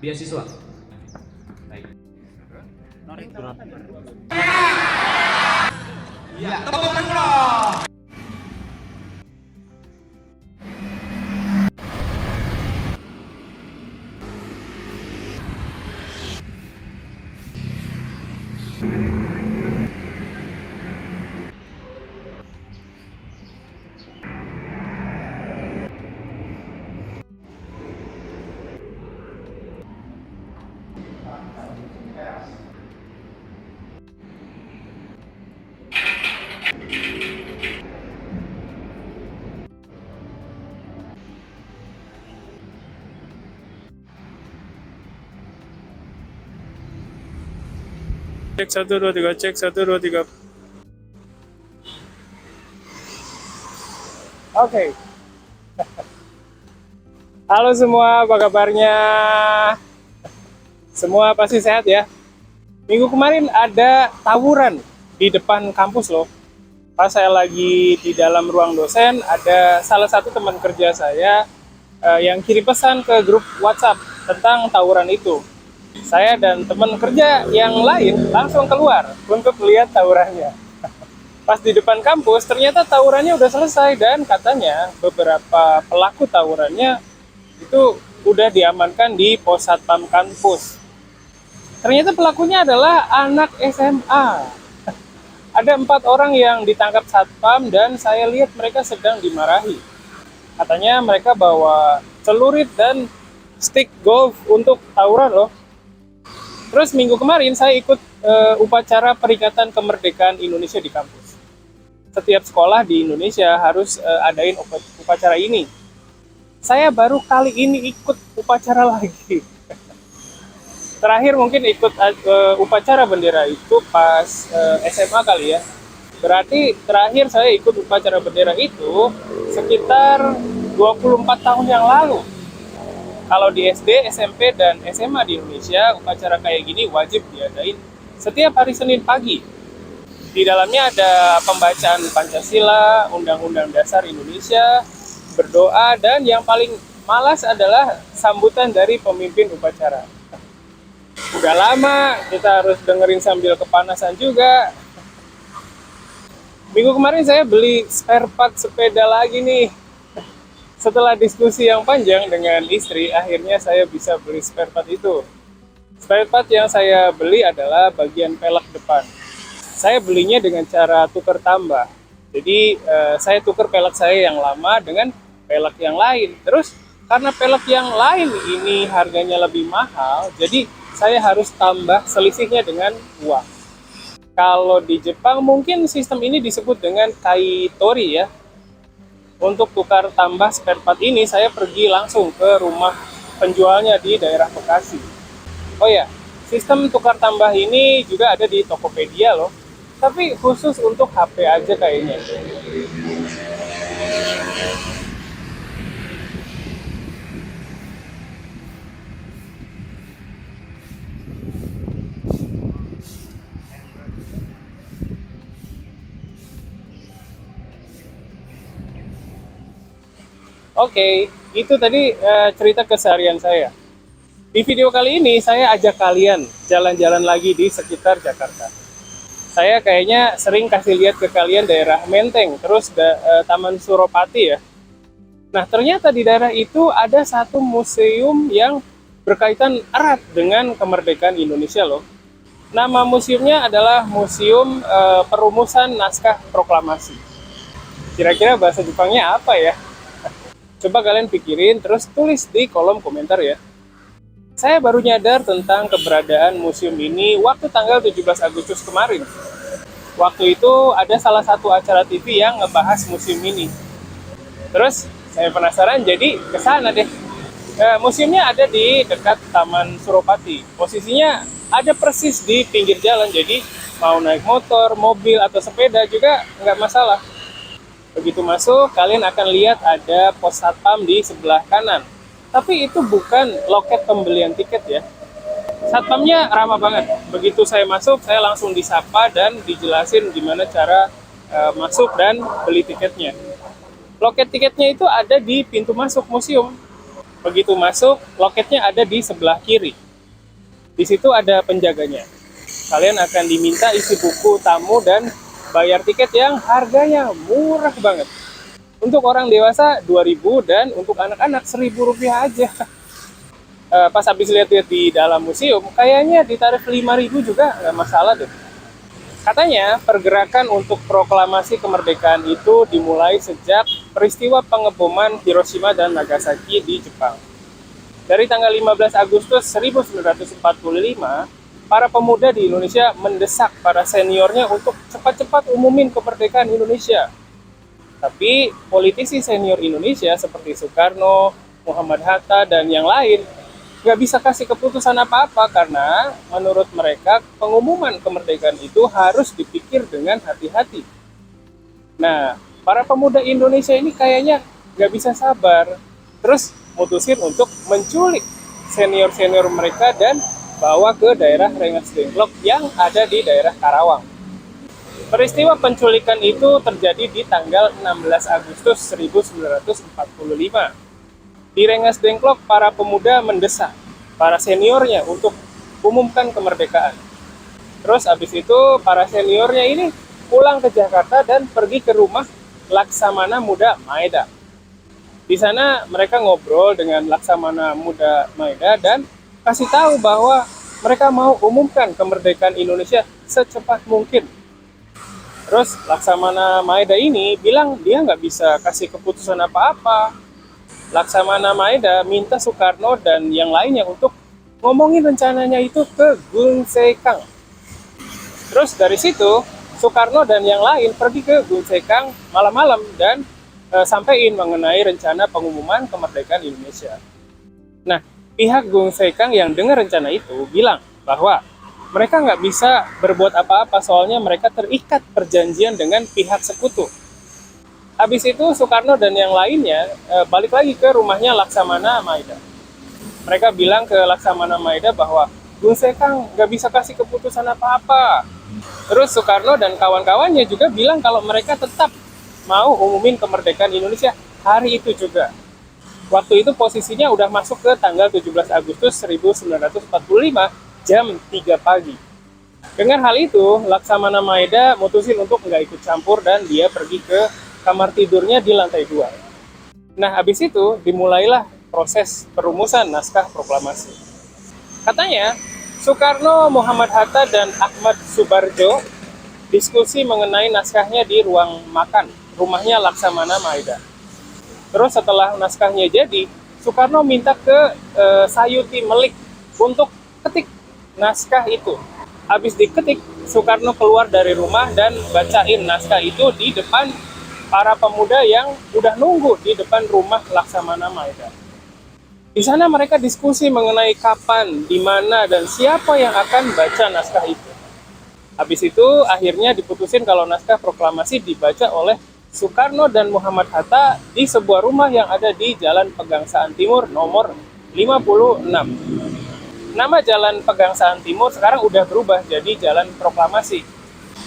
beasiswa. Baik. Iya, tepuk tangan. Cek 1 2 3, cek 1 2 3. Oke. Halo semua, apa kabarnya? Semua pasti sehat ya. Minggu kemarin ada tawuran di depan kampus loh. Pas saya lagi di dalam ruang dosen, ada salah satu teman kerja saya yang kirim pesan ke grup WhatsApp tentang tawuran itu. Saya dan teman kerja yang lain langsung keluar untuk lihat tawurannya. Pas di depan kampus, ternyata tawurannya udah selesai dan katanya beberapa pelaku tawurannya itu udah diamankan di pos satpam kampus. Ternyata pelakunya adalah anak SMA. Ada 4 orang yang ditangkap satpam dan saya lihat mereka sedang dimarahi. Katanya mereka bawa celurit dan stick golf untuk tawuran loh. Terus minggu kemarin saya ikut upacara peringatan kemerdekaan Indonesia di kampus. Setiap sekolah di Indonesia harus adain upacara ini. Saya baru kali ini ikut upacara lagi. Terakhir mungkin ikut upacara bendera itu pas SMA kali ya. Berarti terakhir saya ikut upacara bendera itu sekitar 24 tahun yang lalu. Kalau di SD, SMP, dan SMA di Indonesia, upacara kayak gini wajib diadain setiap hari Senin pagi. Di dalamnya ada pembacaan Pancasila, Undang-Undang Dasar Indonesia, berdoa, dan yang paling malas adalah sambutan dari pemimpin upacara. Udah lama, kita harus dengerin sambil kepanasan juga. Minggu kemarin saya beli spare part sepeda lagi nih. Setelah diskusi yang panjang dengan istri, akhirnya saya bisa beli spare part itu. Spare part yang saya beli adalah bagian pelek depan. Saya belinya dengan cara tukar tambah. Jadi saya tukar pelek saya yang lama dengan pelek yang lain. Terus karena pelek yang lain ini harganya lebih mahal, jadi saya harus tambah selisihnya dengan uang. Kalau di Jepang mungkin sistem ini disebut dengan kaitori ya. Untuk tukar tambah spare part ini, saya pergi langsung ke rumah penjualnya di daerah Bekasi. Oh ya, sistem tukar tambah ini juga ada di Tokopedia loh. Tapi khusus untuk HP aja kayaknya. Oke, itu tadi cerita keseharian saya. Di video kali ini saya ajak kalian jalan-jalan lagi di sekitar Jakarta. Saya kayaknya sering kasih lihat ke kalian daerah Menteng, terus Taman Suropati ya. Nah, ternyata di daerah itu ada satu museum yang berkaitan erat dengan kemerdekaan Indonesia loh. Nama museumnya adalah Museum Perumusan Naskah Proklamasi. Kira-kira bahasa Jepangnya apa ya? Coba kalian pikirin, terus tulis di kolom komentar ya. Saya baru nyadar tentang keberadaan museum ini waktu tanggal 17 Agustus kemarin. Waktu itu ada salah satu acara TV yang ngebahas museum ini. Terus saya penasaran, jadi ke sana deh. Museumnya ada di dekat Taman Suropati. Posisinya ada persis di pinggir jalan, jadi mau naik motor, mobil, atau sepeda juga nggak masalah. Begitu masuk, kalian akan lihat ada pos satpam di sebelah kanan. Tapi itu bukan loket pembelian tiket ya. Satpamnya ramah banget. Begitu saya masuk, saya langsung disapa dan dijelasin gimana cara masuk dan beli tiketnya. Loket tiketnya itu ada di pintu masuk museum. Begitu masuk, loketnya ada di sebelah kiri. Di situ ada penjaganya. Kalian akan diminta isi buku tamu dan bayar tiket yang harganya murah banget. Untuk orang dewasa 2.000 dan untuk anak-anak Rp1.000 aja. Pas habis lihat-lihat di dalam museum, kayaknya ditarif 5.000 juga nggak masalah deh. Katanya pergerakan untuk proklamasi kemerdekaan itu dimulai sejak peristiwa pengeboman Hiroshima dan Nagasaki di Jepang. Dari tanggal 15 Agustus 1945, para pemuda di Indonesia mendesak para seniornya untuk cepat-cepat umumin kemerdekaan Indonesia. Tapi politisi senior Indonesia seperti Soekarno, Muhammad Hatta, dan yang lain nggak bisa kasih keputusan apa-apa karena menurut mereka pengumuman kemerdekaan itu harus dipikir dengan hati-hati. Nah, para pemuda Indonesia ini kayaknya nggak bisa sabar, terus mutusin untuk menculik senior-senior mereka dan bawa ke daerah Rengas Dengklok yang ada di daerah Karawang. Peristiwa penculikan itu terjadi di tanggal 16 Agustus 1945. Di Rengas Dengklok, para pemuda mendesak para seniornya untuk umumkan kemerdekaan. Terus habis itu para seniornya ini pulang ke Jakarta dan pergi ke rumah Laksamana Muda Maeda. Di sana mereka ngobrol dengan Laksamana Muda Maeda dan kasih tahu bahwa mereka mau umumkan kemerdekaan Indonesia secepat mungkin. Terus Laksamana Maeda ini bilang dia nggak bisa kasih keputusan apa-apa. Laksamana Maeda minta Soekarno dan yang lainnya untuk ngomongin rencananya itu ke Gun Sekang. Terus dari situ Soekarno dan yang lain pergi ke Gun Sekang malam-malam dan sampaikan mengenai rencana pengumuman kemerdekaan Indonesia. Nah, pihak Gun Sekang yang dengar rencana itu bilang bahwa mereka nggak bisa berbuat apa-apa soalnya mereka terikat perjanjian dengan pihak sekutu. Habis itu Soekarno dan yang lainnya balik lagi ke rumahnya Laksamana Maeda. Mereka bilang ke Laksamana Maeda bahwa Gun Sekang nggak bisa kasih keputusan apa-apa. Terus Soekarno dan kawan-kawannya juga bilang kalau mereka tetap mau umumin kemerdekaan Indonesia hari itu juga. Waktu itu posisinya udah masuk ke tanggal 17 Agustus 1945 jam 3 pagi. Dengan hal itu, Laksamana Maeda mutusin untuk nggak ikut campur dan dia pergi ke kamar tidurnya di lantai 2. Nah, habis itu dimulailah proses perumusan naskah proklamasi. Katanya, Soekarno, Muhammad Hatta, dan Ahmad Subarjo diskusi mengenai naskahnya di ruang makan rumahnya Laksamana Maeda. Terus setelah naskahnya jadi, Soekarno minta ke Sayuti Melik untuk ketik naskah itu. Habis diketik, Soekarno keluar dari rumah dan bacain naskah itu di depan para pemuda yang udah nunggu di depan rumah Laksamana Maeda. Di sana mereka diskusi mengenai kapan, di mana, dan siapa yang akan baca naskah itu. Habis itu akhirnya diputusin kalau naskah proklamasi dibaca oleh Soekarno dan Muhammad Hatta di sebuah rumah yang ada di Jalan Pegangsaan Timur nomor 56. Nama Jalan Pegangsaan Timur sekarang udah berubah jadi Jalan Proklamasi.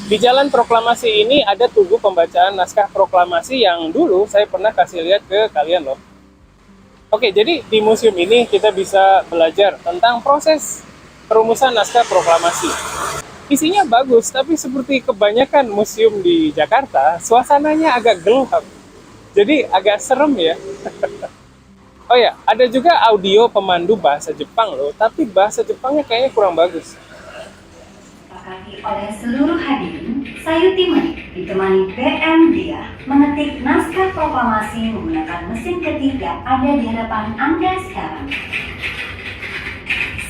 Di Jalan Proklamasi ini ada tugu pembacaan naskah proklamasi yang dulu saya pernah kasih lihat ke kalian loh. Oke, jadi di museum ini kita bisa belajar tentang proses perumusan naskah proklamasi. Isinya bagus, tapi seperti kebanyakan museum di Jakarta, suasananya agak gelap. Jadi agak serem ya. Oh ya, ada juga audio pemandu bahasa Jepang loh, tapi bahasa Jepangnya kayaknya kurang bagus. Oleh seluruh hadirin, Sayuti Melik ditemani BM dia mengetik naskah proklamasi menggunakan mesin ketik yang ada di hadapan Anda sekarang.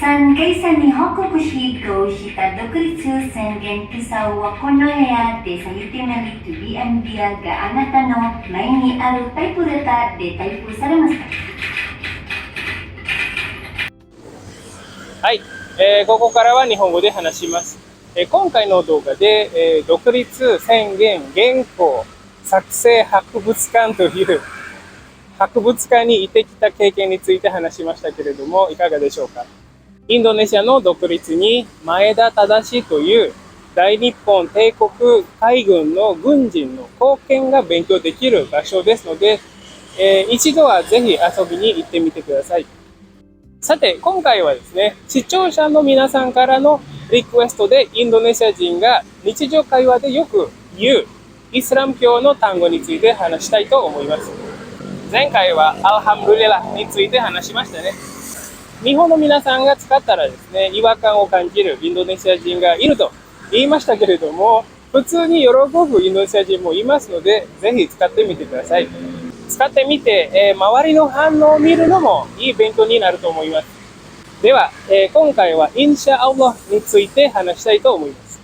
Sankei-san ni hokoku shito shita dokuritsu sengen kisau wa kono heya de Sayuti Melik to BM dia ga anata no mai ni aru taipureta de taipu saremasu ka? Hai, ここからは日本語で話します。今回の動画で、独立宣言原稿作成博物館という博物館に行ってきた経験について話しましたけれども、いかがでしょうか。インドネシアの独立に前田正という大日本帝国海軍の軍人の貢献が勉強できる場所ですので、一度はぜひ遊びに行ってみてください。さて、今回はですね、視聴者の皆さんからのリクエストでインドネシア人が日常会話でよく言うイスラム教の単語について話したいと思います。前回はアルハムドゥリラについて話しましたね。日本の皆さんが使ったらですね、違和感を感じるインドネシア人がいると言いましたけれども、普通に喜ぶインドネシア人もいますので、ぜひ使ってみてください。使ってみて、周りの反応を見るのもいい勉強になると思います。では、今回はインシャアッラについて話したいと思います。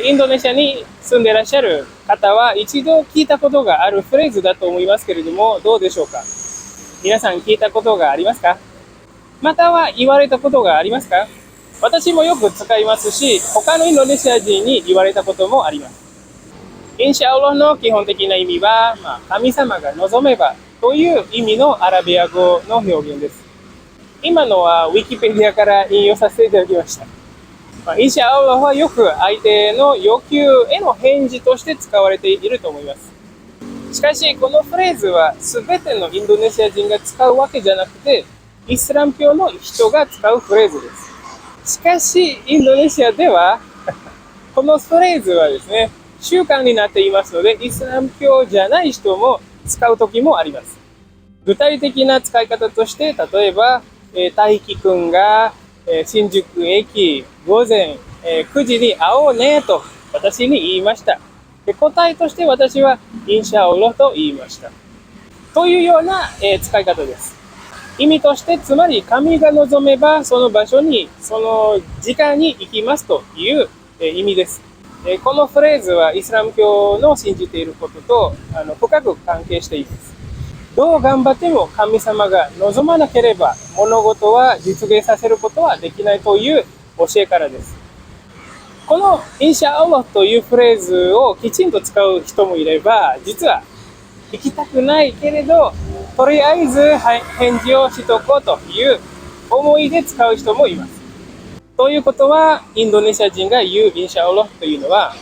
インドネシアに住んでいらっしゃる方は一度聞いたことがあるフレーズだと思いますけれども、どうでしょうか？皆さん聞いたことがありますか？または言われたことがありますか？私もよく使いますし、他のインドネシア人に言われたこともあります。インシャアッラの基本的な意味は、神様が望めばという意味のアラビア語の表現です。今のはウィキペディアから引用させていただきました。インシャアッラはよく相手の要求への返事として使われていると思います。しかし、このフレーズは全てのインドネシア人が使うわけじゃなくて、イスラム教の人が使うフレーズです。しかし、インドネシアではこのフレーズはですね、習慣になっていますので、イスラム教じゃない人も使う時もあります。具体的な使い方として、例えば、大輝くんが、新宿駅午前、9時に会おうねと私に言いました。で、答えとして私はインシャアッラと言いました。というような、使い方です。意味として、つまり神が望めばその場所に、その時間に行きますという、意味です。このフレーズはイスラム教の信じていることと深く関係しています。どう頑張っても神様が望まなければ物事は実現させることはできないという教えからです。このインシャアッラというフレーズをきちんと使う人もいれば、実は行きたくないけれどとりあえず返事をしとこうという思いで使う人もいます。ということは、インドネシア人が言うインシャアッラというのは、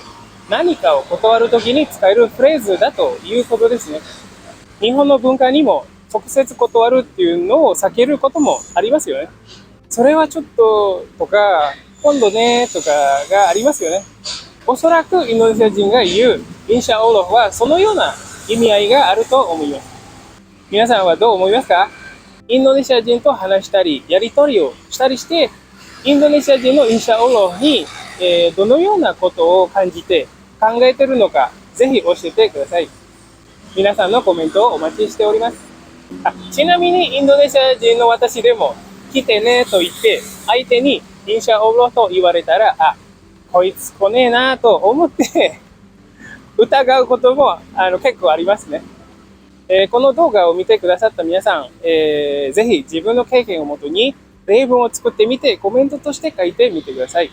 何かを断るときに使えるフレーズだということですね。日本の文化にも直接断るっていうのを避けることもありますよね。それはちょっととか、今度ねとかがありますよね。おそらくインドネシア人が言うインシャアッラはそのような意味合いがあると思います。皆さんはどう思いますか？インドネシア人と話したり、やり取りをしたりして、インドネシア人のインシャアッラに、どのようなことを感じて考えているのか、ぜひ教えてください。皆さんのコメントをお待ちしております。ちなみにインドネシア人の私でも来てねと言って相手にインシャアッラと言われたら、こいつ来ねえなと思って疑うことも結構ありますね。この動画を見てくださった皆さん、ぜひ自分の経験をもとに例文を作ってみてコメントとして書いてみてください。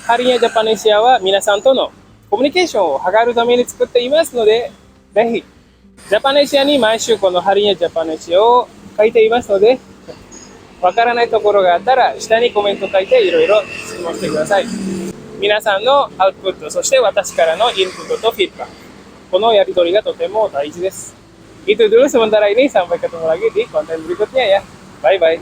ハリニャジャパネシアは皆さんとのコミュニケーションを図るために作っていますので、ぜひジャパネシアに毎週このハリニャジャパネシアを書いていますので、わからないところがあったら下にコメント書いていろいろ質問してください。皆さんのアウトプット、そして私からのインプットとフィードバック、このやり取りがとても大事です。Itu dulu sementara ini, sampai ketemu lagi di konten berikutnya ya. Bye-bye.